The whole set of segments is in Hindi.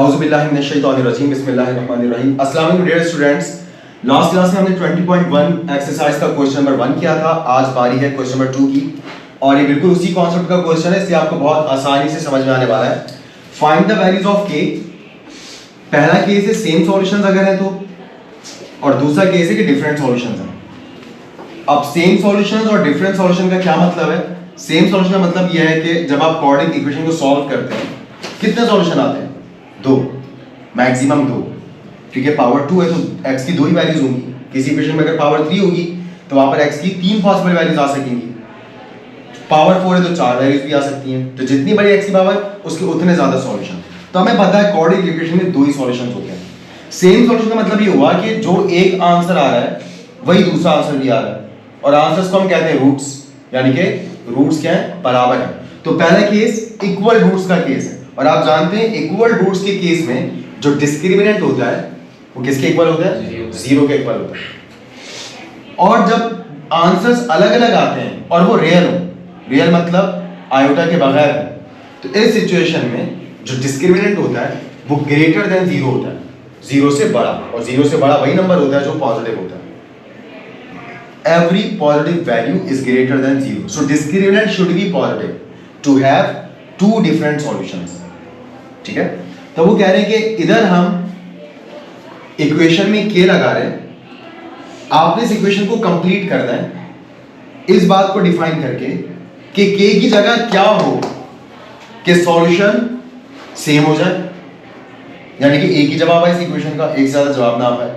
औज़ुबिल्लाहिमिनश्शैतानिर्रजीम बिस्मिल्लाहिर्रहमानिर्रहीम। अस्सलाम वालेकुम डियर स्टूडेंट्स। लास्ट क्लास में हमने 20.1 एक्सरसाइज का क्वेश्चन नंबर 1 किया था। आज बारी है क्वेश्चन नंबर 2 की और ये बिल्कुल उसी कॉन्सेप्ट का क्वेश्चन है, इसलिए आपको बहुत आसानी से समझ में आने वाला है। फाइंड द वैल्यूज ऑफ के। पहला केस है सेम सॉल्यूशंस अगर है तो, और दूसरा केस है कि डिफरेंट सॉल्यूशंस हैं। अब सेम सॉल्यूशंस और डिफरेंट सॉल्यूशन का क्या मतलब है? सेम सॉल्यूशन का मतलब यह है कि जब आप कोऑर्डिनेट इक्वेशन को सॉल्व करते हैं कितने सॉल्यूशन आते हैं? 2, मैक्सिमम 2, क्योंकि पावर 2 है तो x की 2 ही वैल्यूज होंगी। किसी इक्वेशन में अगर पावर 3 होगी तो वहां पर x की 3 पॉसिबल वैल्यूज आ सकेंगी। पावर 4 है तो 4 वैल्यूज भी आ सकती हैं। तो जितनी बड़ी x की पावर उसके उतने ज्यादा सॉल्यूशन। तो हमें पता है कोऑर्डिनेट इक्वेशन में 2 ही सॉल्यूशंस होते हैं। सेम सॉल्यूशन का मतलब ये हुआ कि जो एक आंसर आ रहा है वही दूसरा आंसर भी आ रहा है, और आंसर्स को हम कहते हैं रूट्स, यानी कि रूट्स क्या है? बराबर है। तो पहला केस इक्वल रूट्स का केस है, और आप जानते हैं इक्वल रूट्स के केस में जो डिस्क्रिमिनेंट होता है वो किसके इक्वल होता है? 0 के इक्वल होता है। और जब आंसर्स अलग अलग आते हैं और वो रियल हो, रियल मतलब आयोटा के बगैर है, तो इस सिचुएशन में जो डिस्क्रिमिनेंट होता है वो ग्रेटर देन 0 होता है, 0 से बड़ा। और 0 से बड़ा वही नंबर होता है जो पॉजिटिव होता है। Every positive value is greater than 0. So discriminant should be positive to have two different solutions. ठीक है? तो वो कह रहे हैं कि इधर हम इक्वेशन में k लगा रहे हैं, आपने इस इक्वेशन को कंप्लीट करना है इस बात को डिफाइन करके कि k की जगह क्या हो कि सॉल्यूशन सेम हो जाए, यानी कि एक ही जवाब है इस इक्वेशन का, एक से ज्यादा जवाब ना आए।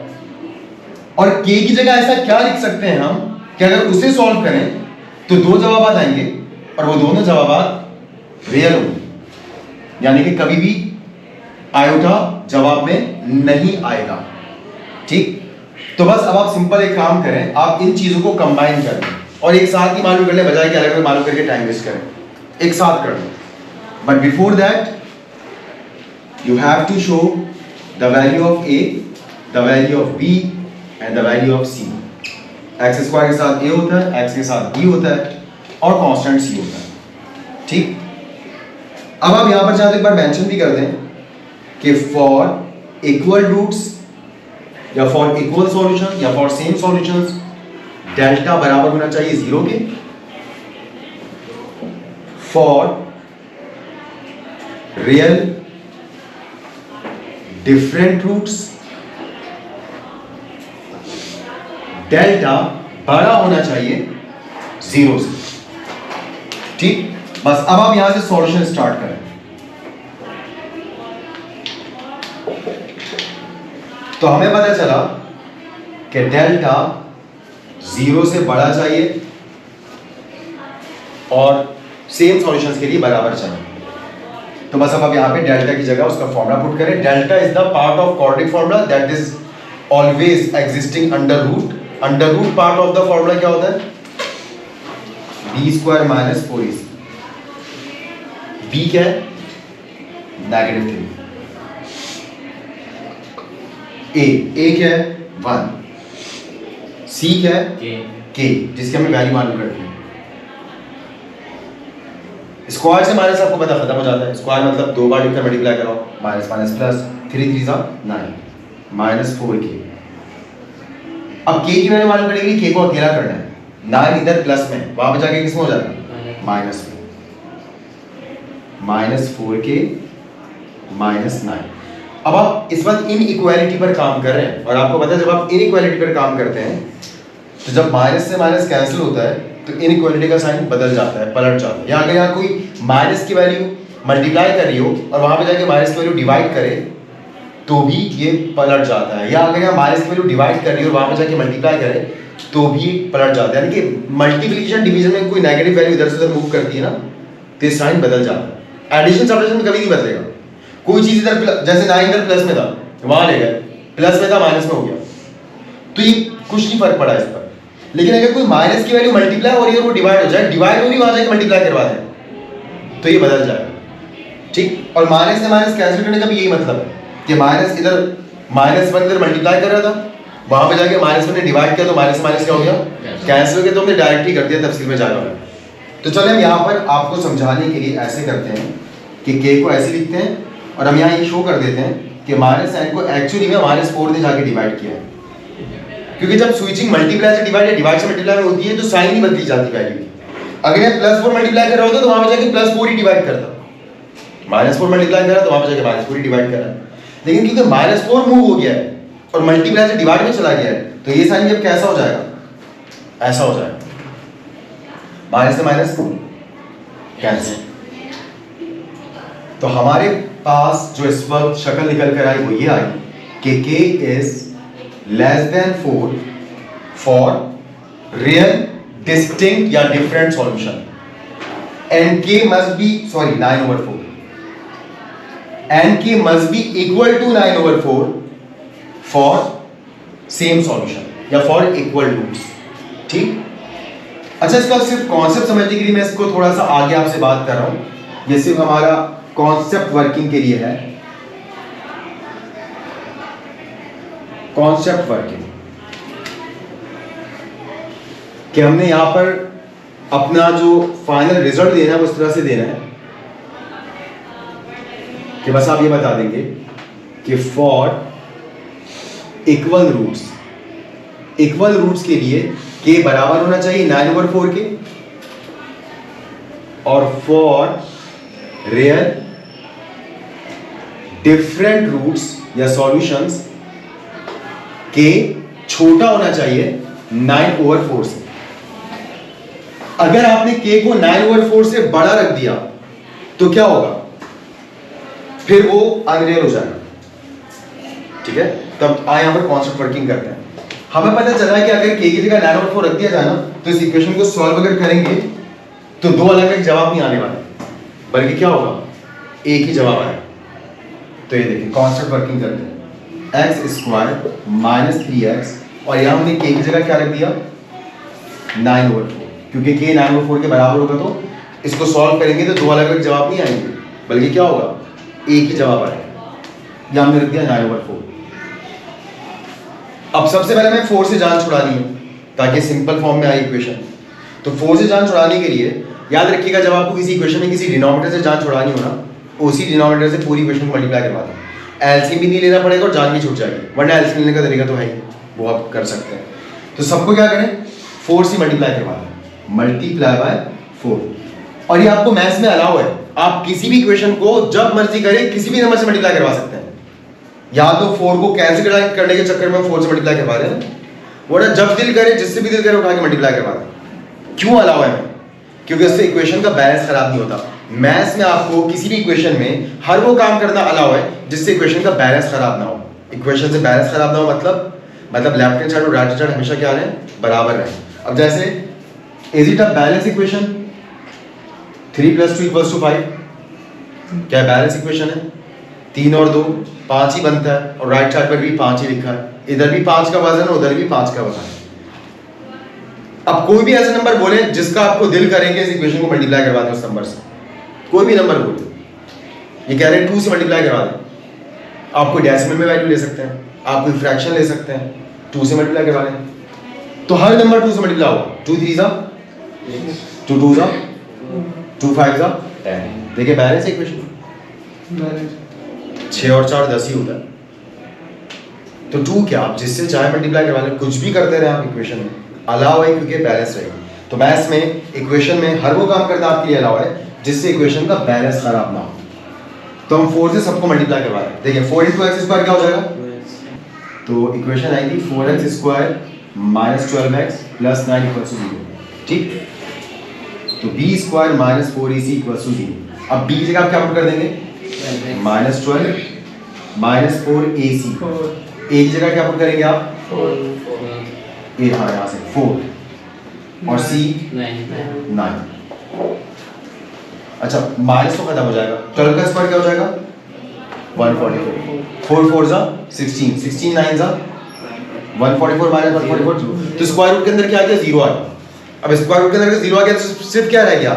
और k की जगह ऐसा क्या लिख सकते हैं हम कि अगर उसे सॉल्व करें तो 2 जवाब आएंगे और वो दोनों जवाब रियल होंगे, यानी कि कभी भी आयोटा जवाब में नहीं आएगा। ठीक? तो बस अब आप सिंपल एक काम करें, आप इन चीजों को कंबाइन करें और एक साथ ही मालूम करने बजाय कि अलग अलग मालूम करके टाइम वेस्ट करें, एक साथ कर लो। But before that you have to show the value of a, the value of b and the value of c। x square के साथ a होता है, x के साथ b होता है और कांस्टेंट c होता है। ठीक? अब आप यहां पर चाहे तो एक बार मेंशन भी कर दें कि फॉर इक्वल रूट्स या फॉर इक्वल सॉल्यूशन या फॉर सेम सॉल्यूशंस डेल्टा बराबर होना चाहिए 0 के। For real different roots delta बड़ा होना चाहिए 0 से। ठीक? बस अब आप यहां से सॉल्यूशन स्टार्ट करें। तो हमें पता चला कि डेल्टा 0 से बड़ा चाहिए और सेम सॉल्यूशंस के लिए बराबर चाहिए। तो बस अब आप यहां पे डेल्टा की जगह उसका फॉर्मूला पुट करें। Delta is the part of quadratic formula that is always existing under root. Under root part of the formula क्या होता है? b square minus 4ac। b क्या है? -3। a क्या है? 1। c क्या है? k, जिसकी हमें वैल्यू मालूम करनी है। स्क्वायर से माइनस आपको पता खत्म हो जाता है। स्क्वायर मतलब 2 बार लिखकर मल्टीप्लाई करो, minus minus plus, 3 3 9 minus 4k। अब k की वैल्यू मालूम करने के लिए k को अकेला करना है। 9 इधर प्लस में, वहां पे जाके किसमें हो जाता है? माइनस में। Minus 4k minus 9। अब आप इस वक्त इनइक्वालिटी पर काम कर रहे हैं, और आपको पता है जब आप इनइक्वालिटी पर काम करते हैं तो जब माइनस से माइनस कैंसिल होता है तो इनइक्वालिटी का साइन बदल जाता है, पलट जाता है। या अगर यहाँ कोई माइनस की वैल्यू मल्टीप्लाई कर रही हो और वहां पे जाके माइनस की वैल्यू डिवाइड करे तो भी ये पलट जाता है। या अगर यहाँ माइनस की वैल्यू डिवाइड कर रही हो और वहां पे जाके मल्टीप्लाई करे तो भी पलट जाता है। यानी कि मल्टीप्लिकेशन डिवीजन में कोई नेगेटिव वैल्यू इधर से उधर मूव करती है ना, तो ये साइन बदल जाता है। एडिशन सब्ट्रैक्शन में कभी नहीं बदलेगा। कोई चीज इधर जैसे 9 इधर प्लस में था, वहां ले गए, प्लस में था माइनस में हो गया, तो ये कुछ नहीं फर्क पड़ा इस पर। लेकिन अगर कोई माइनस की वैल्यू मल्टीप्लाई हो रही है और वो डिवाइड हो जाए, डिवाइड हो रही वहां जाके मल्टीप्लाई करवा दें तो ये बदल जाएगा। ठीक? और माइनस से माइनस कैंसिल करने का भी यही मतलब है कि माइनस इधर -1 इधर मल्टीप्लाई कर रहा था, वहां पे जाके -1 ने डिवाइड किया तो माइनस माइनस क्या हो गया? कैंसिल हो गया। तो हमने डायरेक्ट ही कर दिया, तफसील में जाना। तो चलिए हम यहाँ पर आपको समझाने के लिए ऐसे करते हैं कि k को ऐसे लिखते हैं और हम यहाँ ये शो कर देते हैं कि माइनस साइन को एक्चुअली में -4 ने जाके डिवाइड किया है, क्योंकि जब स्विचिंग मल्टीप्लाई से डिवाइड या डिवाइड से मल्टीप्लाई में होती है तो साइन ही बदली जाती वैल्यू की। अगर ये +4 मल्टीप्लाई कर रहा होता तो वहां पे जाके +4 ही डिवाइड करता, -4 मल्टीप्लाई कर रहा तो वहां पे जाके -4 ही डिवाइड कर रहा है। लेकिन क्योंकि -4 मूव हो गया है और मल्टीप्लाई से डिवाइड में चला गया है तो ये साइन जब कैसा हो जाएगा, ऐसा हो जाएगा, माइनस से माइनस कैंसिल। तो हमारे पास जो इस वक्त शक्ल निकल कर आई वो ये आई कि k is less than 4 for real distinct या different solution and k must be 9/4 and k must be equal to 9/4 for same solution या for equal roots। ठीक, अच्छा इसका सिर्फ कॉन्सेप्ट समझने के लिए मैं इसको थोड़ा सा आगे आपसे बात कर रहा हूं, ये सिर्फ हमारा कॉन्सेप्ट वर्किंग के लिए है। कॉन्सेप्ट वर्किंग कि हमने यहां पर अपना जो फाइनल रिजल्ट देना है वो इस तरह से देना है कि बस आप ये बता देंगे कि फॉर इक्वल रूट्स के लिए k बराबर होना चाहिए 9/4 के, और फॉर रियल डिफरेंट रूट्स या सॉल्यूशंस k छोटा होना चाहिए 9/4 से। अगर आपने k को 9/4 से बड़ा रख दिया तो क्या होगा, फिर वो अनरियल हो जाएगा। ठीक है, तब आए यहां पर कॉन्सेप्ट वर्किंग करते हैं। हमें पता चला है कि अगर k की जगह 9/4 रख दिया जाए ना तो इस इक्वेशन को सॉल्व अगर करेंगे तो दो अलग अलग जवाब नहीं आने वाले, बल्कि क्या होगा, एक ही जवाब आएगा। तो ये देखिए कॉन्सेप्ट वर्किंग करते हैं, x² - 3x, और यहां हमने k की जगह क्या रख दिया 9/4, क्योंकि k 9/4 के बराबर होगा तो इसको सॉल्व करेंगे तो दो अलग अलग जवाब नहीं आएंगे, बल्कि क्या होगा, एक ही जवाब आएगा। यहां हमने रख दिया 9/4। अब सबसे पहले मैं 4 से जान छुड़ानी है ताकि सिंपल फॉर्म में आए इक्वेशन। तो 4 से जान छुड़ाने के लिए याद रखिएगा, जब आपको किसी इक्वेशन में किसी डिनोमिनेटर से जान छुड़ानी हो ना, उसी डिनोमिनेटर से पूरी इक्वेशन को मल्टीप्लाई करवा दें। एलसीएम भी नहीं लेना पड़ेगा और जान भी छूट जाएगी, वरना एलसीएम लेने का तरीका तो है ही, वो आप कर सकते हैं। तो सबको क्या करें, 4 से मल्टीप्लाई करवा दें, मल्टीप्लाई बाय 4। और ये आपको मैथ्स में अलाउ है, आप किसी भी इक्वेशन को जब मर्जी करें किसी भी नंबर से मल्टीप्लाई करवा सकते हैं। या तो 4 को कैंसिल करने के चक्कर में 4 से मल्टीप्लाई करवा दें, वरना जब दिल करे जिससे भी दिल करे उठा के मल्टीप्लाई करवा दें। क्यों अलाउ है, क्योंकि इससे इक्वेशन का बैलेंस खराब नहीं होता। मैथ्स में आपको किसी भी इक्वेशन में हर वो काम करना अलाउ है जिससे इक्वेशन का बैलेंस खराब ना हो। इक्वेशन से बैलेंस खराब ना हो मतलब लेफ्ट हैंड साइड और राइट हैंड साइड हमेशा क्या रहे, बराबर रहे। अब जैसे is it a balance equation 3 + 2 = 5, क्या बैलेंस इक्वेशन है, 3 और 2 5 ही बनता है, और राइट साइड पर भी 5 ही लिखा है, इधर भी 5 का वजन है उधर भी 5 का वजन है। अब कोई भी ऐसा नंबर बोले जिसका आपको दिल करेंगे इस इक्वेशन को मल्टीप्लाई करवा दें उस नंबर से, कोई भी नंबर बोले, ये कह रहे हैं 2 से मल्टीप्लाई करवा दें, आप कोई डेसिमल में वैल्यू ले सकते हैं, आप कोई फ्रैक्शन ले सकते हैं, 2 से मल्टीप्लाई करवा लें तो हर नंबर 2 से मल्टीप्लाई होगा। 2 3 ज़ा 2 2 ज़ा 2 5 ज़ा 10। देखिए बैलेंस इक्वेशन 6 और 4 10 ही होता है। तो 2 क्या, आप जिससे चाहे मल्टीप्लाई करवा लें, कुछ भी करते रहे आप इक्वेशन में, अलाउ है क्योंकि बैलेंस रहेगी। तो मैथ्स में इक्वेशन में हर वो काम करना आपके लिए अलाउ है जिससे इक्वेशन का बैलेंस खराब ना हो। तो हम 4 से सबको मल्टीप्लाई करवा रहे हैं। देखिए 4 × x² क्या हो जाएगा, तो इक्वेशन आएगी 4x² - 12x + 9 = 0। ठीक, तो b² - 4ac = 0। अब b जगह आप क्या पुट कर देंगे, -12 - 4ac, a की जगह क्या पुट करेंगे आप, 4 a, हाँ यहाँ से 4, और c 9। अच्छा माइनस तो खत्म हो जाएगा, 12 का स्क्वायर क्या हो जाएगा 144, 4 4 ज़ा 16, 16 9 ज़ा 144 - 144 2। तो स्क्वायर रूट के अंदर क्या आ गया, 0 आ गया। अब स्क्वायर रूट के अंदर 0 आ गया तो सिर्फ क्या रह गया,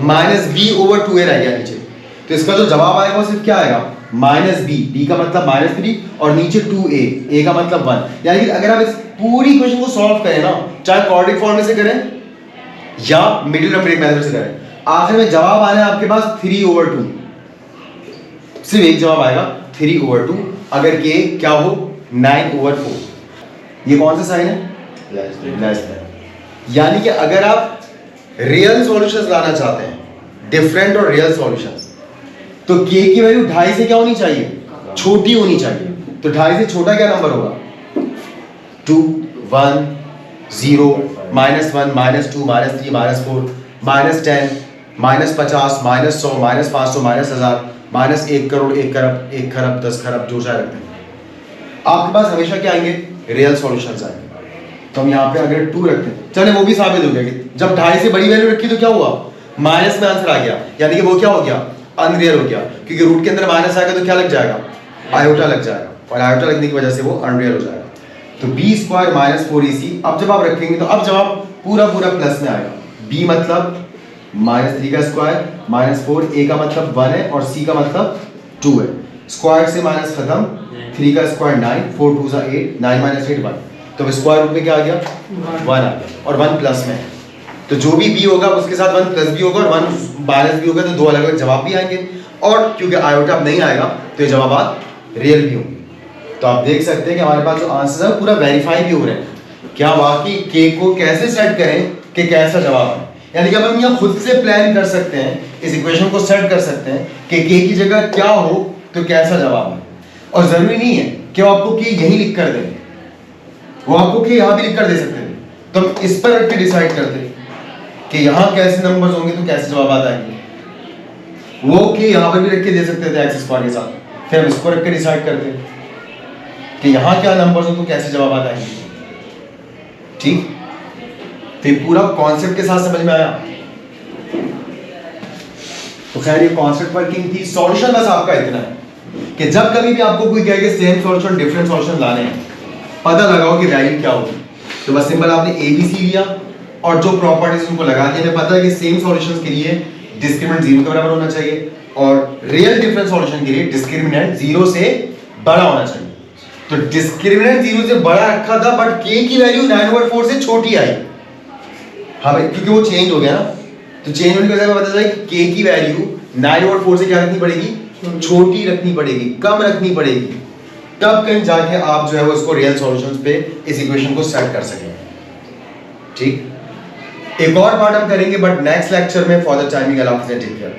-b/2a रह गया नीचे। तो इसका जो जवाब आएगा वो सिर्फ क्या आएगा, -b, b का मतलब -3 और नीचे 2a, a का मतलब 1। यानी कि अगर आप इस पूरी इक्वेशन को सॉल्व करें ना, चाहे क्वाड्रेटिक फॉर्म में से करें या मिडिल नंबरिक मेथड से करें, आखिर में जवाब आना है आपके पास 3/2। सिर्फ एक जवाब आएगा 3/2 अगर के क्या हो 9/4। ये कौन सा साइन है? Less than. यानी कि अगर आप रियल सॉल्यूशंस लाना चाहते हैं, डिफरेंट और रियल सॉल्यूशंस, तो के की वैल्यू 2.5 से क्या होनी चाहिए? छोटी होनी चाहिए। तो 2.5 से छोटा क्या नंबर होगा? 2, 1, 0, -1, -2, -3, -4, -10, -50, -100, -500, -1000, -1 करोड़, 1 खरब, 1 खरब, 10 खरब, जो चाहे रखते हैं। आपके पास हमेशा क्या आएंगे? रियल सॉल्यूशंस आएंगे। तो हम यहाँ पे अगर 2 रखते हैं, चले वो भी साबित हो गया कि जब 2.5 से बड़ी वैल्यू रखी तो क्या हुआ? माइनस में आंसर आ गया, यानी कि वो क्या हो गया? अनरियल हो गया, क्योंकि रूट के अंदर माइनस आएगा तो क्या लग जाएगा? आयोटा लग जाएगा, और आयोटा लगने की वजह से वो अनरियल हो जाएगा। तो b² - 4ac, अब जब आप रखेंगे तो अब जवाब पूरा प्लस में आएगा। b मतलब -3 का स्क्वायर -4, a का मतलब 1 है और c का मतलब 2 है। स्क्वायर से माइनस खत्म, 3 का स्क्वायर 9, 4 2 8, 9 - 8 1। तो स्क्वायर रूट में क्या आ गया? 1 आ गया, और 1 प्लस में है। तो जो भी b होगा उसके साथ 1 प्लस भी होगा और 1 माइनस भी होगा, तो दो अलग अलग जवाब भी आएंगे। और क्योंकि आयोटा अब नहीं आएगा तो ये जवाब रियल भी होंगे। तो आप देख सकते हैं कि हमारे पास जो आंसर है पूरा वेरीफाई भी हो रहे हैं। क्या वाकई के को कैसे सेट करें कि कैसा जवाब है? यानी कि अब हम यहाँ खुद से प्लान कर सकते हैं, इस इक्वेशन को सेट कर सकते हैं कि के की जगह क्या हो तो कैसा जवाब है। और जरूरी नहीं है कि वो आपको के यही लिख कर दें, वो आपको के यहाँ भी लिख कर दे सकते हैं। तो हम इस पर रख के डिसाइड करते हैं कि यहाँ कैसे नंबर्स होंगे तो कैसे जवाब आएंगे। वो के यहाँ पर भी रख के दे सकते थे x² के साथ, फिर हम इसको रख के डिसाइड करते हैं कि यहाँ क्या नंबर्स हो तो कैसे जवाब आएंगे। ठीक, तो पूरा कॉन्सेप्ट के साथ समझ में आया। तो खैर ये कॉन्सेप्ट वर्किंग थी। सॉल्यूशन बस आपका इतना है कि जब कभी भी आपको कोई कहे कि सेम सॉल्यूशन डिफरेंट सॉल्यूशन लाने हैं, पता लगाओ कि वैल्यू क्या होगी। तो बस सिंपल आपने ABC लिया और जो प्रॉपर्टीज उनको लगा दिया। हमें पता है कि सेम सॉल्यूशंस के लिए डिस्क्रिमिनेंट 0 के बराबर होना चाहिए और रियल डिफरेंट सॉल्यूशन के लिए डिस्क्रिमिनेंट 0 से बड़ा होना चाहिए। तो डिस्क्रिमिनेंट 0 से बड़ा रखा था, बट के की वैल्यू 9/4 से छोटी आई। हाँ भाई, क्योंकि वो चेंज हो गया ना, तो चेंज होने की वजह से पता चला कि के की वैल्यू 9/4 से क्या रखनी पड़ेगी? छोटी रखनी पड़ेगी, कम रखनी पड़ेगी। तब कहीं जाके आप जो है वो इसको रियल सॉल्यूशंस पे इस इक्वेशन को सेट कर सकेंगे। ठीक, एक और पार्ट हम करेंगे बट नेक्स्ट लेक्चर में। फॉर द टाइमिंग अल्लाह हाफिज़, टेक केयर।